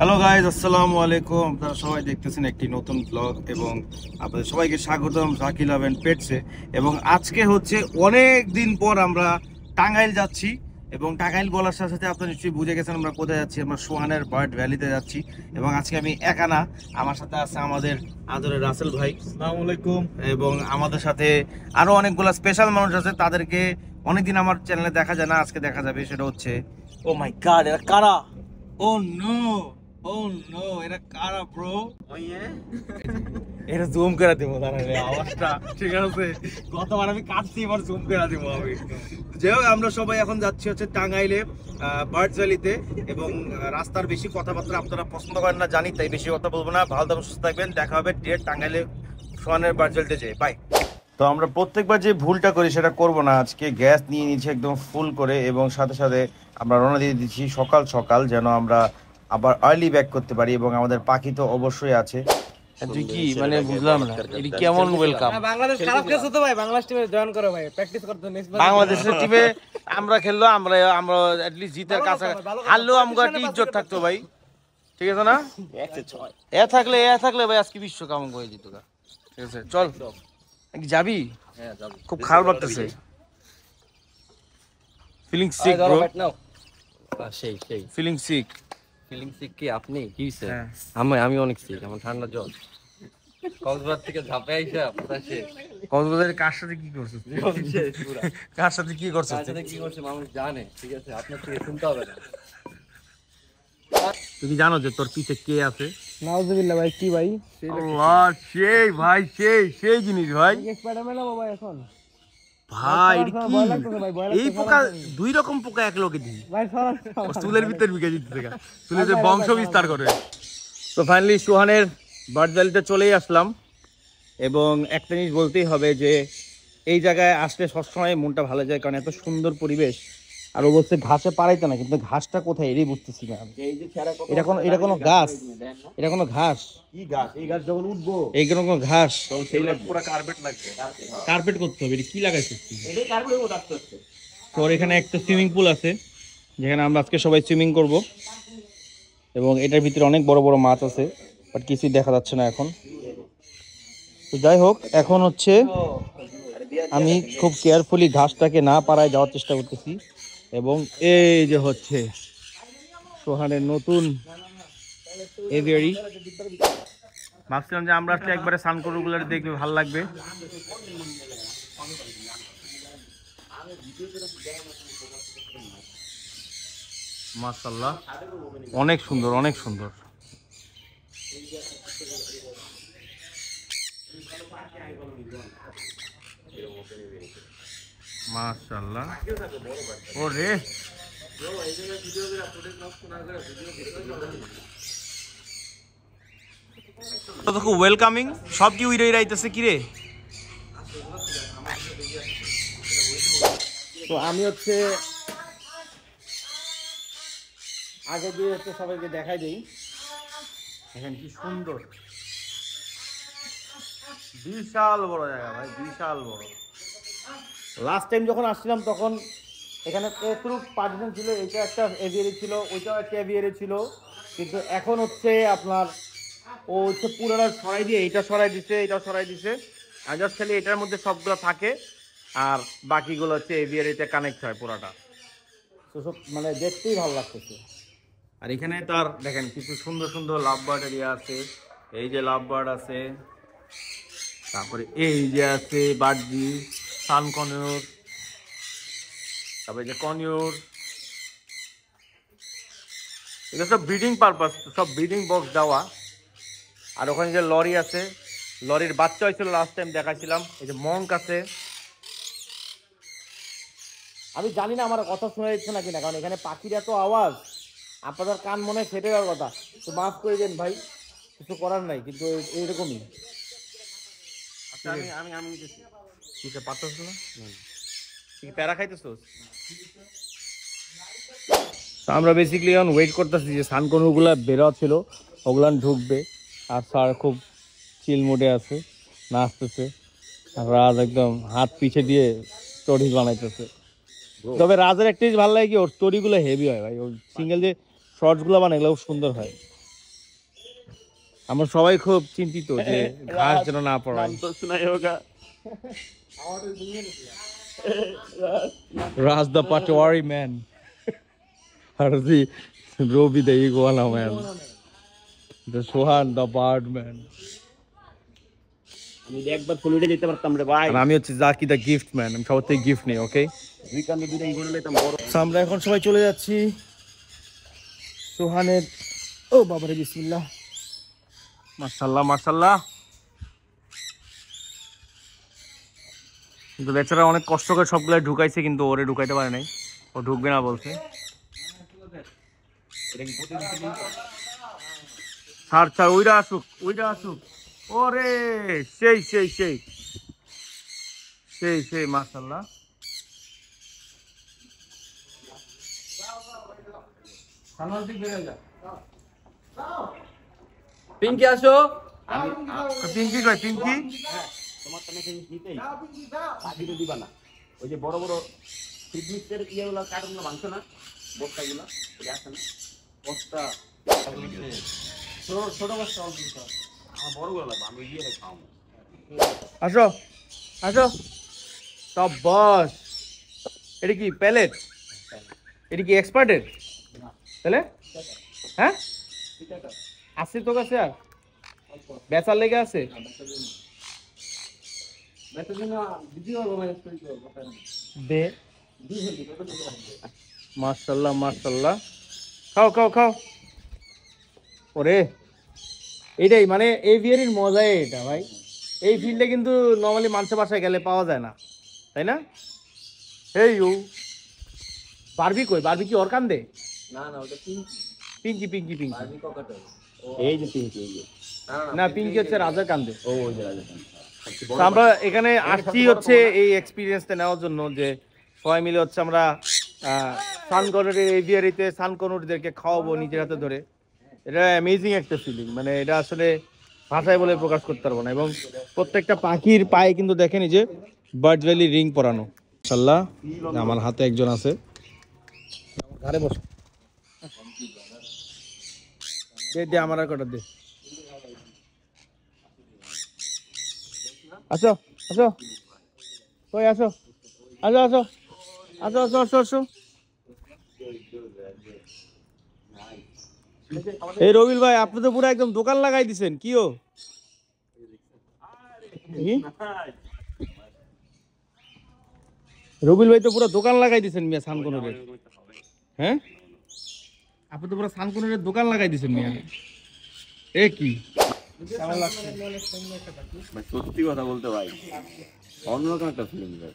Hello guys, আসসালামু আলাইকুম। আপনারা সবাই দেখতেছেন একটি নতুন ব্লগ এবং আপনাদের সবাইকে স্বাগতম জাকির লাভ এন্ড পেটসে। এবং আজকে হচ্ছে অনেক দিন পর আমরা টাঙ্গাইল যাচ্ছি এবং টাঙ্গাইল বলার সাথে সাথে আপনারা নিশ্চয়ই বুঝে গেছেন আমরা কোথায় যাচ্ছি। আমরা সোহানের বার্ড ভ্যালিতে যাচ্ছি এবং আজকে আমি একা না, আমার সাথে আছে আমাদের আদরের রাসেল ভাই, আসসালামু আলাইকুম, এবং আমাদের সাথে আরো অনেকগুলো স্পেশাল মানুষ আছে। তাদেরকে অনেকদিন আমার চ্যানেলে দেখা যায় না, আজকে দেখা যাবে। সেটা হচ্ছে, ও মাই গড, এরা কারা? ও নো, ও নো, এটা কারা ব্রো? এটা জুম করে দেবো, দাঁড়ালে আওয়াজটা ঠিক আছে। গতবার আমি কাটছি, এবার জুম করে দেবো আমি। যাই হোক, আমরা সবাই এখন যাচ্ছি হচ্ছে টাঙ্গাইলে বার্ডস ভ্যালিতে। এবং রাস্তার বেশি কথাবার্তা আপনারা পছন্দ করেন না জানি, তাই বেশি কথা বলবো না। ভালো থাকবেন, সুস্থ থাকবেন, দেখা হবে ডিরেক্ট টাঙ্গাইলে সোহানের বার্ডস ভ্যালিতে যেয়ে। বাই। তো আমরা প্রত্যেকবার যে ভুলটা করি সেটা করব না। আজকে গ্যাস নিয়ে নিচ্ছি একদম ফুল করে এবং সাথে সাথে আমরা রওনা দিয়ে দিচ্ছি সকাল সকাল, যেন আমরা আবার আর্লি ব্যাক করতে পারি। এবং আমাদের পাখি তো অবশ্যই আছে। তুই কি মানে বুঝলাম না, এটা কেমন ওয়েলকাম? বাংলাদেশ খারাপ খেলছে তো ভাই, বাংলাদেশ টিমে জয়েন করো ভাই, প্র্যাকটিস করতে। বাংলাদেশের টিমে আমরা খেললো, আমরা আমরা অ্যাটলিস্ট জিতার কাছে, হারলেও আমাকে একটা ইজ্জত থাকতো ভাই, ঠিক আছে না? এ থাকলে ভাই আজকে বিশ্বকাপ হয়ে যেত। ঠিক আছে, চল। যাবি? খুব খারাপ লাগতেছে। ফিলিং সিক ব্রো, সেই সেই ফিলিং সিক। ফিলিং সিক কি আপনি? কি হইছে? আমি অনেক সিক, আমার ঠান্ডা জ্বর। কক্সবাজার থেকে ঝাঁপে আইসা পুরা শেষ। কক্সবাজারে কার সাথে কি করছিস? শেষ পুরা। কার সাথে কি করছিস? কার সাথে কি করছে মানুষ জানে, ঠিক আছে? আপনার থেকে শুনতে হবে না। তুই কি জানো যে তোর পিছে কে আছে? নাউজুবিল্লাহ ভাই, কি ভাই? আল্লাহ, সেই ভাই, সেই জিনিস ভাই। স্পাইডারম্যান হবো ভাই এখন। ভাই এটা কি? ভয় লাগতেছে ভাই, ভয় এই লাগতেছে। পোকা, দুই রকম পোকা এক লোকে দিই। ভাই সরান। ওর চুলের ভিতর বিকে দিতে, চুলে যে বংশ বিস্তার করে। তো ফাইনালি সোহানের বার্ড ভ্যালিতে চলেই আসলাম। এবং একটা জিনিস বলতেই হবে যে এই জায়গায় আসলে সবসময় মনটা ভালো যায়, কারণ এত সুন্দর পরিবেশ। আর ও বলছে ঘাসে পাড়াইতে না, কিন্তু ঘাসটা কোথায় এটাই বুঝতেছি না। এটা কোনো গাছ? এটা কোনো ঘাস? কি গাছ? এই গাছ যখন উঠবো এইগুলো কোনো ঘাস? তখন সেই লাগবে, পুরো কার্পেট লাগবে। কার্পেট করতে হবে। এটা কি লাগাইছিস তুই? এটাই কার্পেট রাখতে হচ্ছে। তোর এখানে একটা সুইমিং পুল আছে, যেখানে আমরা আজকে সবাই সুইমিং করব। এবং এটার ভিতরে অনেক বড় বড় মাছ আছে, বাট কিছুই দেখা যাচ্ছে না এখন। তো যাই হোক, এখন হচ্ছে আমি খুব কেয়ারফুলি ঘাসটাকে না পাড়ায় যাওয়ার চেষ্টা করতেছি। এবং এই যে হচ্ছে সোহানের নতুন এভিয়ারি। ভাবছিলাম যে আমরা আসলে একবারে সানকোরগুলো দেখবে, ভালো লাগবে। মাশাআল্লাহ, অনেক সুন্দর, অনেক সুন্দর। মাশাআল্লাহ, ওরে তো খুব ওয়েলকামিং। সব কি উইরে আইতেছে কি রে? তো আমি হচ্ছে আগে দিয়ে হচ্ছে সবাইকে দেখাই দিই। এখানে কি সুন্দর, বিশাল বড় জায়গা ভাই, বিশাল বড়। লাস্ট টাইম যখন আসছিলাম তখন এখানে পার্টিশন ছিল, এটা একটা এভিয়ারি ছিল, ওইটাও একটা এভিয়ারি ছিল। কিন্তু এখন হচ্ছে আপনার ও হচ্ছে পুরোটা সরাই দিয়ে এইটা সরাই দিছে, এটা সরাই দিছে। আর জাস্ট খালি এটার মধ্যে সবগুলো থাকে, আর বাকিগুলো হচ্ছে এভিয়ারিতে কানেক্ট হয় পুরাটা। তো সব মানে দেখতেই ভালো লাগতেছে। আর এখানে তার দেখেন কিছু সুন্দর সুন্দর লাভ বার্ড এরিয়া আছে। এই যে লাভ বার্ড আছে, তারপরে এই যে আছে বার্ডজি, সান কনিউর, তারপরে যে কনিউর। এটা সব ব্রিডিং পারপাস, সব ব্রিডিং বক্স দেওয়া। আর ওখানে যে লরি আছে, লরির বাচ্চা হয়েছিল লাস্ট টাইম দেখাছিলাম। এই যে মঙ্ক আছে। আমি জানি না আমার কথা শোনা যাচ্ছে না কিনা, কারণ এখানে পাখির এত আওয়াজ, আপনাদের কান মনে হয় ফেটে যাওয়ার কথা। তো মাফ করে দেন ভাই, কিছু করার নাই, কিন্তু এইরকমই। আচ্ছা, আমি কিসে পারতেছ না? তুই প্যারা খাইতেছোস? আমরা বেসিক্যালি এখন ওয়েট করতেছি যে সানকনুগুলা বেরো ছিল, ওগুলান ঢুকবে। আর স্যার খুব চিল মোডে আছে, নাচতেছে। আর রাজ একদম হাত পিছে দিয়ে স্টোরি বানাইতেছে। তবে রাজের একটা জিনিস ভালো লাগে কি, ওর স্টোরিগুলো হেভি হয় ভাই। ওর সিঙ্গেল যে শর্টসগুলো বানায় এগুলো খুব সুন্দর হয়। আমরা সবাই খুব চিন্তিত যে ঘাস যেন না পড়ায়। নাম তো শোনাই হোগা। Raz the Patwari man. Harzi Robi the iguana man. The Sohan the bird man. আমি যদি একবার ফুল উঠে যেতে পারতাম রে ভাই। আর আমি হচ্ছে জাকি দ্য গিফট ম্যান। আমি সবার থেকে গিফট নিই, ওকে? দুই কান্দে দুইটা ইগোনা লইতাম বড়। আমরা এখন সবাই চলে যাচ্ছি সোহানের। ও বাবারে বিসমিল্লাহ, মাশাআল্লাহ মাশাআল্লাহ। কিন্তু বেচারা অনেক কষ্ট করে সবগুলো ঢুকাইছে, কিন্তু ওরে ঢুকাইতে পারে নাই, ও ঢুকবে না বলছে। ছাড় ছাড়, ওইটা আসুক ওইটা আসুক। ওরে সেই সেই সেই সেই সেই মাশাআল্লাহ। পিঙ্কি আসো। পিঙ্কি কই পিঙ্কি? তোমার তো মেসেজ দিতেই পাখি তো দিবা না। ওই যে বড় বড় ফিটনেসের ইয়েগুলো কার্টুনগুলো ভাঙছো না, বস্তাগুলো ওই আছে না বস্তা, ছোট বস্তা আমার বড়গুলো লাগবে, আমি ইয়ে খাওয়াবো। আসো আসো সব বস। এটা কি প্যালেট? এটা কি এক্সপার্টের? তাহলে হ্যাঁ আছে তো কাছে, আর বেচার লেগে আছে। দে মাশাআল্লাহ মাশাআল্লাহ। খাও খাও খাও। ওরে এইটাই মানে এভিয়ারির মজাই এটা ভাই। এই ফিল্ডে কিন্তু নর্মালি মানুষের বাসায় গেলে পাওয়া যায় না, তাই না? এই ইউ বারবি কই? বারবি কি ওর কান্দে? না না ওটা পিঙ্কি পিঙ্কি পিঙ্কি পিঙ্কি ককাটেল। এই যে পিঙ্কি, এই যে না পিঙ্কি হচ্ছে রাজার কান্দে। ও ওই যে রাজা। তো আমরা এখানে আসছি হচ্ছে এই এক্সপিরিয়েন্সটা নেওয়ার জন্য, যে সবাই মিলে হচ্ছে আমরা সানকনুরের এভিয়ারিতে সানকনুরদেরকে খাওয়াবো নিজের হাতে ধরে। এটা অ্যামেজিং একটা ফিলিং, মানে এটা আসলে ভাষায় বলে প্রকাশ করতে পারবো না। এবং প্রত্যেকটা পাখির পায়ে কিন্তু দেখেন এই যে বার্ড ভ্যালি রিং পরানো। মাশাআল্লাহ, আমার হাতে একজন আছে, ঘরে বসো। দে দে আমার আর কটা দে। আসো আসো কই আসো আসো আসো আসো আসো আসো আসো। এই রবিল ভাই, আপনি তো পুরো একদম দোকান লাগাই দিছেন। কিও রবিল ভাই তো পুরো দোকান লাগাই দিছেন মিয়া সানকনুরের। হ্যাঁ আপনি তো পুরো সানকনুরের দোকান লাগাই দিছেন মিয়া। এ কি সত্যি কথা বলতে ভাই, অন্যরকম একটা ফিলিং ভাই।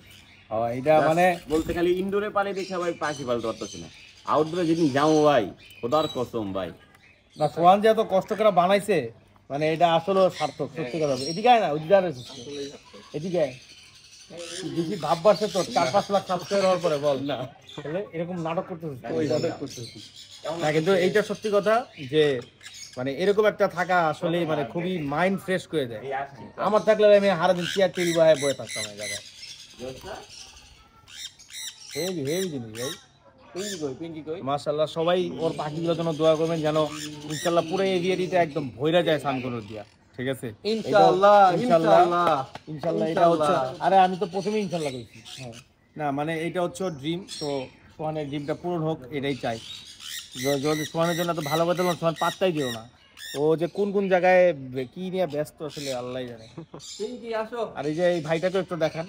এটা মানে বলতে খালি ইনডোরে পানি দেখে ভাই পাখি পালতে পারতেছি না, আউটডোরে যেদিন যাও ভাই খোদার কসম ভাই। না সোহান যে এত কষ্ট করে বানাইছে, মানে এটা আসলে সার্থক। সত্যি কথা। এদিকে আয় না, ওইদিকে আর এদিকে আয়। বেশি ভাব বাড়ছে তো 4-5 লাখ সাবস্ক্রাইবার হওয়ার পরে বল না তাহলে এরকম নাটক করতেছিস না। কিন্তু এইটা সত্যি কথা যে মানে এরকম একটা থাকা আসলে মানে খুবই মাইন্ড ফ্রেশ করে দেয়। আমার থাকলে আমি সারাদিন চেয়ার টেবিল বয়ে বয়ে থাকতাম এই জায়গায়। হেভি হেভি জিনিস ভাই। মাশাআল্লাহ, সবাই ওর পাখিগুলোর জন্য দোয়া করবেন যেন ইনশাআল্লাহ পুরো এরিয়াটিতে একদম ভইরা যায় সানকনুর দিয়া। ঠিক আছে ইনশাআল্লাহ ইনশাআল্লাহ ইনশাআল্লাহ। এটা হচ্ছে, আরে আমি তো প্রথমে ইনশাআল্লাহ কইছি। না মানে এটা হচ্ছে ওর ড্রিম, তো সোহানের ড্রিমটা পূরণ হোক এটাই চাই। যদি সোহানের জন্য তো ভালো কথা বললাম, সোহান পাত্তাই দিও না। ও যে কোন কোন জায়গায় কি নিয়ে ব্যস্ত আসলে আল্লাহ জানে। আর এই যে এই ভাইটাকে একটু দেখান।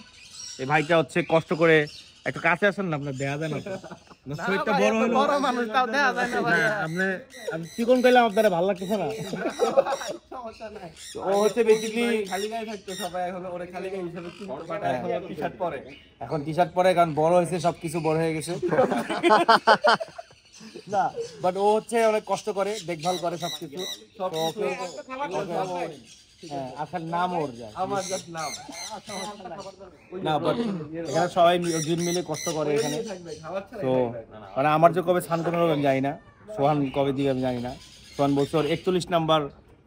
এই ভাইটা হচ্ছে কষ্ট করে একটু কাছে আসেন না, আপনার দেখা যায় না। শরীরটা বড় হলো, বড় মানুষ তাও দেখা যায় না ভাই। আপনি চিকন কইলাম আপনারা ভালো লাগতেছে না। সমস্যা নাই, ও হচ্ছে বেসিক্যালি খালি গায়ে থাকতো সবাই, এখন ওরে খালি গায়ে হিসেবে চিনতে পারে। এখন টি-শার্ট পরে, এখন টি-শার্ট পরে কারণ বড় হয়েছে, সবকিছু বড় হয়ে গেছে। না বাট ও হচ্ছে অনেক কষ্ট করে, দেখভাল করে সবকিছু। আসার নাম ওর যায়, আমার জাস্ট নাম না। বাট এখানে সবাই মিলে কষ্ট করে এখানে। তো মানে আমার যে কবে সানকনুর হবে আমি জানি না, সোহান কবে দিবে আমি জানি না। সোহান বলছে ওর 41 নাম্বার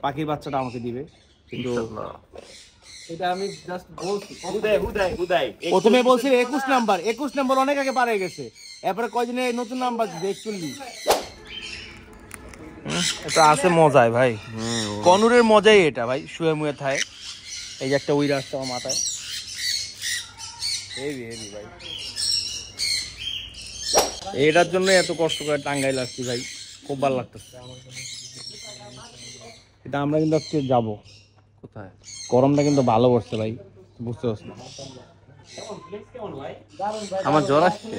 পাখির বাচ্চাটা আমাকে দিবে, কিন্তু এটা আমি জাস্ট বলছি। প্রথমে বলছিল 21 নাম্বার অনেক আগে পারে গেছে, এরপরে কয়দিনে নতুন নাম্বার দিবে 41। এটা আছে মজায় ভাই, কনুরের মজাই এটা ভাই, শুয়ে মুয়ে থায়। এই যে একটা উইরা আসছে আমার মাথায়, হেভি হেভি ভাই। এটার জন্য এত কষ্ট করে টাঙ্গাইল আসছি ভাই, খুব ভালো লাগতেছে। এটা আমরা কিন্তু আজকে যাবো কোথায়, গরমটা কিন্তু ভালো পড়ছে ভাই, বুঝতে পারছি না। আমার জ্বর আসছে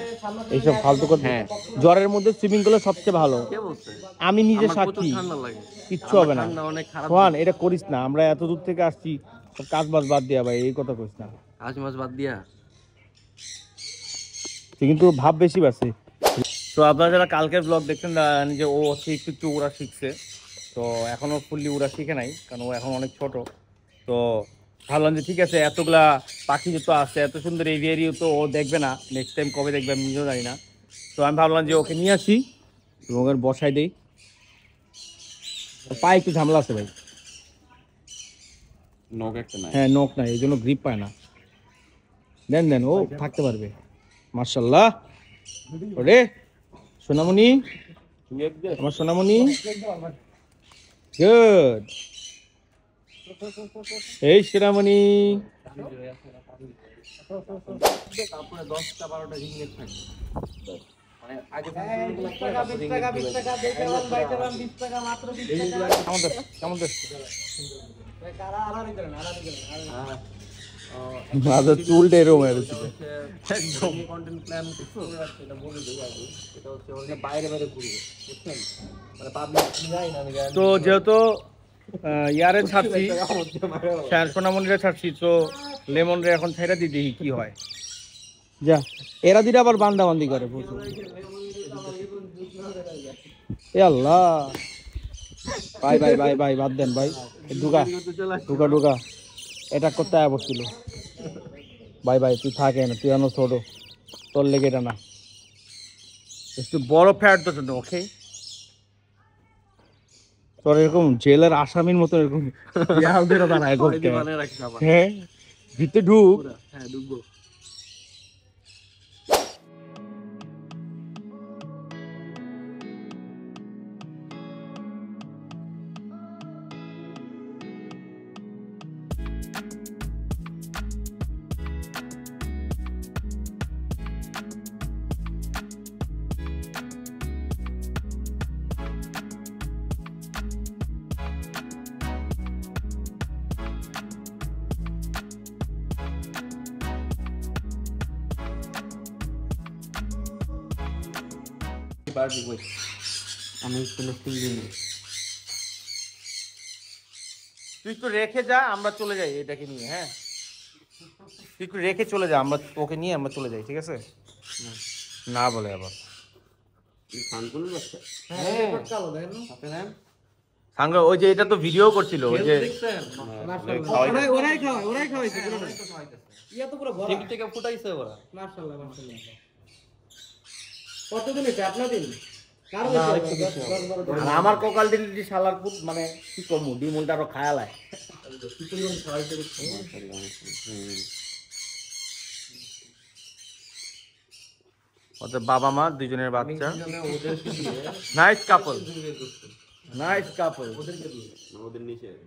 এইসব ফালতু কথা। হ্যাঁ, জ্বরের মধ্যে সুইমিং করলে সবচেয়ে ভালো। আমি নিজে সাক্ষী, কিচ্ছু হবে না। সোহান, এটা করিস না, আমরা এত দূর থেকে আসছি, সব কাজ বাজ বাদ দিয়া ভাই, এই কথা কইস না। আজ মাছ বাদ দিয়া তুই কিন্তু ভাব বেশি বাড়ছে। তো আপনারা যারা কালকের ব্লগ দেখছেন যে ও হচ্ছে একটু একটু উড়া শিখছে, তো এখনো ফুললি উড়া শিখে নাই, কারণ ও এখন অনেক ছোট। তো ভাবলাম যে ঠিক আছে, এতগুলা পাখি তো আছে, এত সুন্দর এরিয়ারিও তো ও দেখবে না, নেক্সট টাইম কবে দেখবে আমি নিজেও জানি না। তো আমি ভাবলাম যে ওকে নিয়ে আসি এবং ওর বসাই দেই। পায়ে একটু ঝামেলা আছে ভাই, নখ একটা নাই। হ্যাঁ নখ নাই, এই জন্য গ্রিপ পায় না। দেন দেন, ও থাকতে পারবে। মার্শাল্লাহ। ওরে সোনামণি, আমার সোনামণি, গুড। এই সোনামণি, তারপরে 10টা-12টা রিংনেট থাকে, মানে আগে কেমন মাঝে চুলটা এরকম একদম কন্টেন্ট প্ল্যান এটা বলে দেই আগে। এটা হচ্ছে ওখানে বাইরে বাইরে ঘুরবে, বুঝছেন, মানে পাবলিক যাই না আমি জানি। তো যেহেতু ইয়ারে ছাড়ছি, সোনামণিরে ছাড়ছি, তো লেমন রে এখন ছেড়ে দিই, দেখি কি হয়। যা, এরা দিটা আবার বান্দাবান্দি করে প্রচুর। এ আল্লাহ, ভাই ভাই ভাই ভাই বাদ দেন ভাই, ঢুকা ঢুকা ঢুকা, এটা করতে বসছিল। ভাই ভাই তুই থাকে না, তুই আনো ছোট, তোর লেগে এটা না, একটু বড় ফ্যাট তো জন্য। ওকে, তোর এরকম জেলের আসামির মতো এরকম দাঁড়ায়, হ্যাঁ ভিতরে ঢুক। হ্যাঁ ঢুকবো। আমি তুই একটু রেখে যা, আমরা চলে যাই এটাকে নিয়ে। হ্যাঁ, তুই একটু রেখে চলে যা, আমরা ওকে নিয়ে আমরা চলে যাই, ঠিক আছে? না বলে আবার সাংরা, ওই যে এটা তো ভিডিও করছিল, ওই যে আমার ককাল দিল্লি শালার পুত, মানে কি কমু, ডিমুলটা আরো খায়ালায়। ওদের বাবা মা দুজনের বাচ্চা, নাইস কাপল, নাইস কাপল,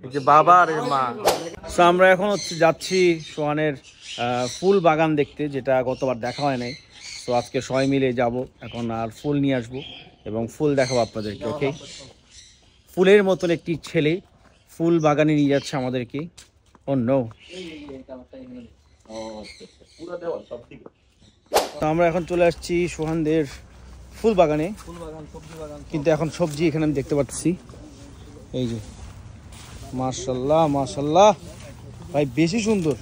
এই যে বাবা আর মা। তো আমরা এখন হচ্ছে যাচ্ছি সোহানের ফুল বাগান দেখতে, যেটা গতবার দেখা হয় নাই। তো আজকে সবাই মিলে যাব এখন, আর ফুল নিয়ে আসবো এবং ফুল দেখাবো আপনাদেরকে। ওকে, ফুলের মতন একটি ছেলে ফুল বাগানে নিয়ে যাচ্ছে আমাদেরকে। ও নো, তো আমরা এখন চলে আসছি সোহানদের ফুল বাগানে, কিন্তু এখন সবজি এখানে আমি দেখতে পাচ্ছি। এই যে মাশাল্লাহ মাশাল্লাহ ভাই, বেশি সুন্দর।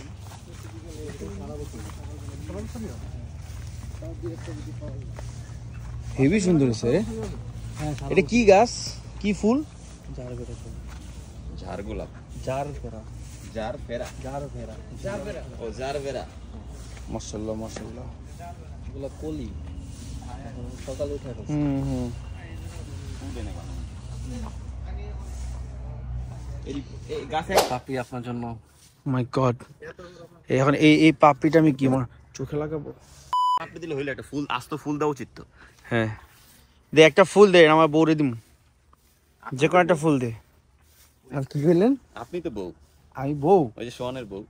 হেভি সুন্দর হয়েছে। এটা কি গাছ, কি ফুল? ঝাড় গোলাপ, মাশাল্লাহ মাশাল্লাহ, এগুলা কলি, সকালে উঠে গাছে পাপি আপনার জন্য। মাই গড, এখন এই পাপড়িটা আমি কি আমার চোখে লাগাবো? পাপড়ি দিলে হইলো, একটা ফুল, আস্ত ফুল দেওয়া উচিত তো। হ্যাঁ দে, একটা ফুল দে, আমার বউরে দিম। যে কোনো একটা ফুল দে। আর কি বললেন? আপনি তো বউ, আমি বউ? ওই যে সোহানের বউ।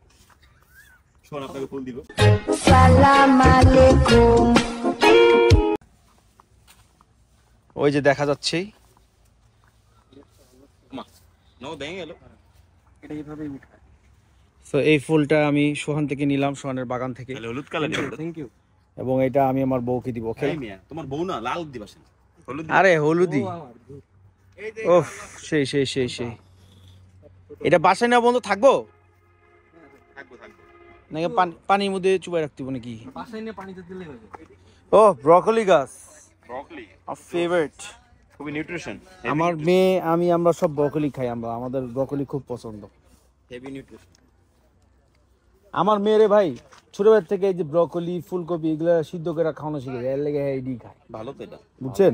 সোহান আপনাকে ফুল দিব। ওই যে দেখা যাচ্ছে। নাও ভেঙে গেল। তো এই ফুলটা আমি সোহান থেকে নিলাম, সোহানের বাগান থেকে। তাহলে হলুদ কালার দিও। Thank you. এবং এটা আমি আমার বউকে দিব। এই মিয়া, তোমার বউ না, লাল দিবাসেন। হলুদ দিবা। আরে হলুদি। ওফ, সেই সেই সেই সেই। এটা বাসায় না বন্ধু থাকবো থাকবো থাকবো। নাকি পানির মধ্যে চুবাই রাখতে হবে নাকি? বাসায় নিয়ে পানিতে দিলেই হবে। ও ব্রকলি গাছ, ব্রকলি আমার ফেভারিট। খুবই নিউট্রিশন। আমার মেয়ে আমরা সব ব্রকলি খাই, আমাদের ব্রকলি খুব পছন্দ। Heavy nutrition. আমার মেয়েরে ভাই ছোটবেলা থেকে এই যে ব্রকলি, ফুলকপি এগুলা সিদ্ধ করে খাওয়ানো শিখে যায়, এর লেগে এইডি খায়। ভালো তো এটা, বুঝছেন?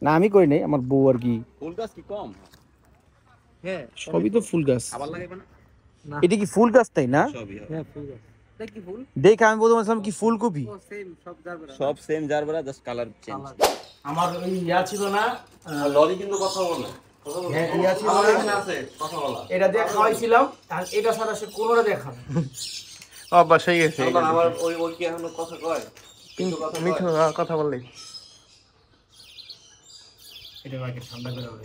না আমি করি নাই, আমার বউ আর কি। ফুল গাছ কি কম? হ্যাঁ সবই তো ফুল গাছ। আবার লাগাইবে না? এটা কি ফুল গাছ তাই না? সবই হ্যাঁ ফুল গাছ। এটা কি ফুল? দেখ আমি বলতে পারছিলাম কি ফুলকপি। ও সেম সব জারবেরা। সব same gerbera, just colour change. আমার ওই ইয়া ছিল না, লরি কিন্তু কথা বলে। হ্যাঁ ইয়া ছিল না, এখানে আছে কথা বলা। এটা দিয়ে খাওয়াইছিলাম, আর এটা ছাড়া সে কোনোটা দেখা না। বাসায় গেছে। আবার ওই কি এখনো কথা কয়? কিন্তু কথা মিঠু কথা বললেই। এটা আগে ঠান্ডা করে হবে।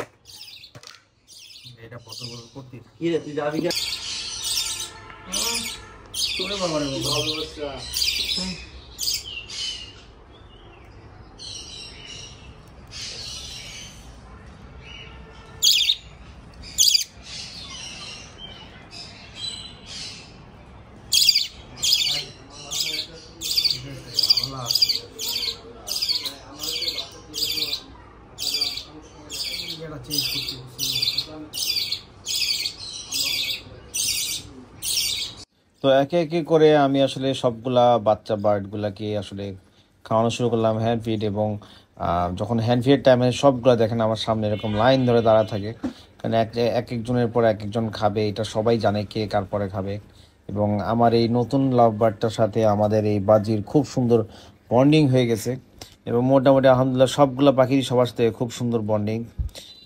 এটা কত বড় করতে কি রে, তুই যাবি কেন? তোরে বাবা রে বাবা। তো একে একে করে আমি আসলে সবগুলা বাচ্চা বার্ডগুলাকে আসলে খাওয়ানো শুরু করলাম হ্যান্ড ফিড। এবং যখন হ্যান্ড ফিডের টাইমে সবগুলা দেখেন আমার সামনে এরকম লাইন ধরে দাঁড়া থাকে, কারণ এক একজনের পর এক একজন খাবে, এটা সবাই জানে কে কার পরে খাবে। এবং আমার এই নতুন লাভ বার্ডটার সাথে আমাদের এই বাজির খুব সুন্দর বন্ডিং হয়ে গেছে। এবং মোটামুটি আলহামদুলিল্লাহ সবগুলো পাখিরই সবার সাথে খুব সুন্দর বন্ডিং।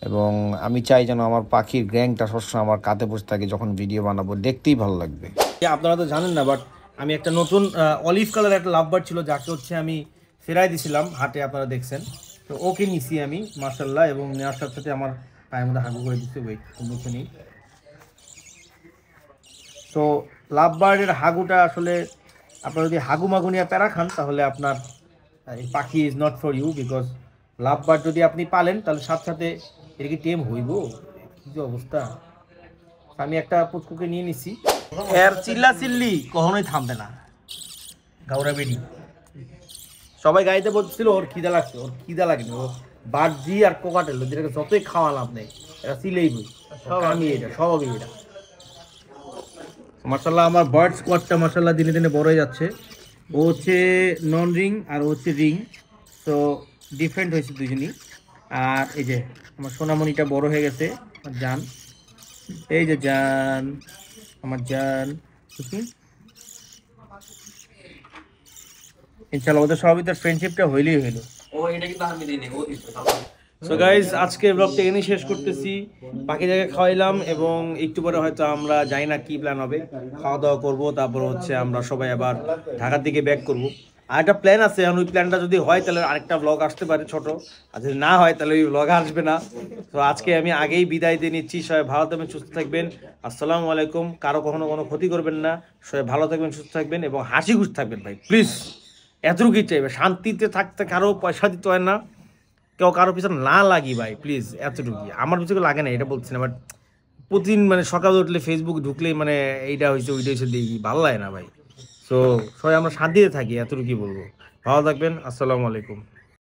এবং আমি চাই যেন আমার পাখির গ্র্যাংটা সবসময় আমার কাঁধে বসে থাকে, যখন ভিডিও বানাবো দেখতেই ভালো লাগবে। আপনারা তো জানেন না, বাট আমি একটা নতুন অলিভ কালার একটা লাভ বার্ড ছিল, যাকে হচ্ছে আমি ফেরাই দিয়েছিলাম হাটে, আপনারা দেখছেন। তো ওকে নিছি আমি মাশাআল্লাহ, এবং নেওয়ার সাথে সাথে আমার পায়ের মধ্যে হাগু করে দিচ্ছে। ওয়েট মুখে নেই। তো লাভ বার্ডের হাগুটা আসলে আপনারা যদি হাগু মাগু নিয়ে প্যারা খান, তাহলে আপনার এই পাখি is not for you. Because love bird যদি আপনি পালেন, তাহলে সাথে সাথে এটা কি টেম হইব? কি যে অবস্থা। আমি একটা পুচকুকে নিয়ে নিছি, এর চিল্লা চিল্লি কখনোই থামবে না। গাউরা বেডি সবাই গাড়িতে বলছিল ওর খিদা লাগছে, ওর খিদা লাগেনি। ও বার্জি আর কোকাটেল যেটাকে যতই খাওয়া লাভ নেই, এটা চিলেই বই আমি এটা সবই এটা। মাশাআল্লাহ আমার বার্ড স্কোয়াডটা মাশাআল্লাহ দিনে দিনে বড় হয়ে যাচ্ছে। ও হচ্ছে নন রিং আর ও হচ্ছে রিং, তো ডিফারেন্ট হয়েছে দুজনই। আর এই যে আমার সোনামণিটা বড় হয়ে গেছে, আমার জান, এই যে জান, আমার জান। ইনশাআল্লাহ ওদের সবাই তার ফ্রেন্ডশিপটা হইলেই হইলো। ও এটা কিন্তু আমি দিই নি, ও দিছে। সো গাইজ আজকে ব্লগটা এখানেই শেষ করতেছি। বাকি জায়গায় খাওয়াইলাম, এবং একটু পরে হয়তো আমরা জানি না কি প্ল্যান হবে, খাওয়া দাওয়া করবো, তারপর হচ্ছে আমরা সবাই আবার ঢাকার দিকে ব্যাক করবো। আর একটা প্ল্যান আছে, এখন ওই প্ল্যানটা যদি হয় তাহলে আরেকটা ব্লগ আসতে পারে ছোট, আর যদি না হয় তাহলে ওই ব্লগ আসবে না। তো আজকে আমি আগেই বিদায় দিয়ে নিচ্ছি। সবাই ভালো থাকবেন, সুস্থ থাকবেন। আসসালামু আলাইকুম। কারো কখনো কোনো ক্ষতি করবেন না। সবাই ভালো থাকবেন, সুস্থ থাকবেন, এবং হাসি খুশি থাকবেন ভাই, প্লিজ। এতটুকুই চাইবে, শান্তিতে থাকতে কারো পয়সা দিতে হয় না, কেউ কারো পিছনে না লাগি ভাই, প্লিজ। এতটুকুই, আমার পিছনে লাগে না এটা বলছি না, বাট প্রতিদিন মানে সকালে উঠলে ফেসবুক ঢুকলেই মানে এইটা হয়েছে ওইটা হয়েছে দেখি, ভালো লাগে না ভাই। সো সবাই আমরা শান্তিতে থাকি, এতটুকুই বলবো। ভালো থাকবেন, আসসালামু আলাইকুম।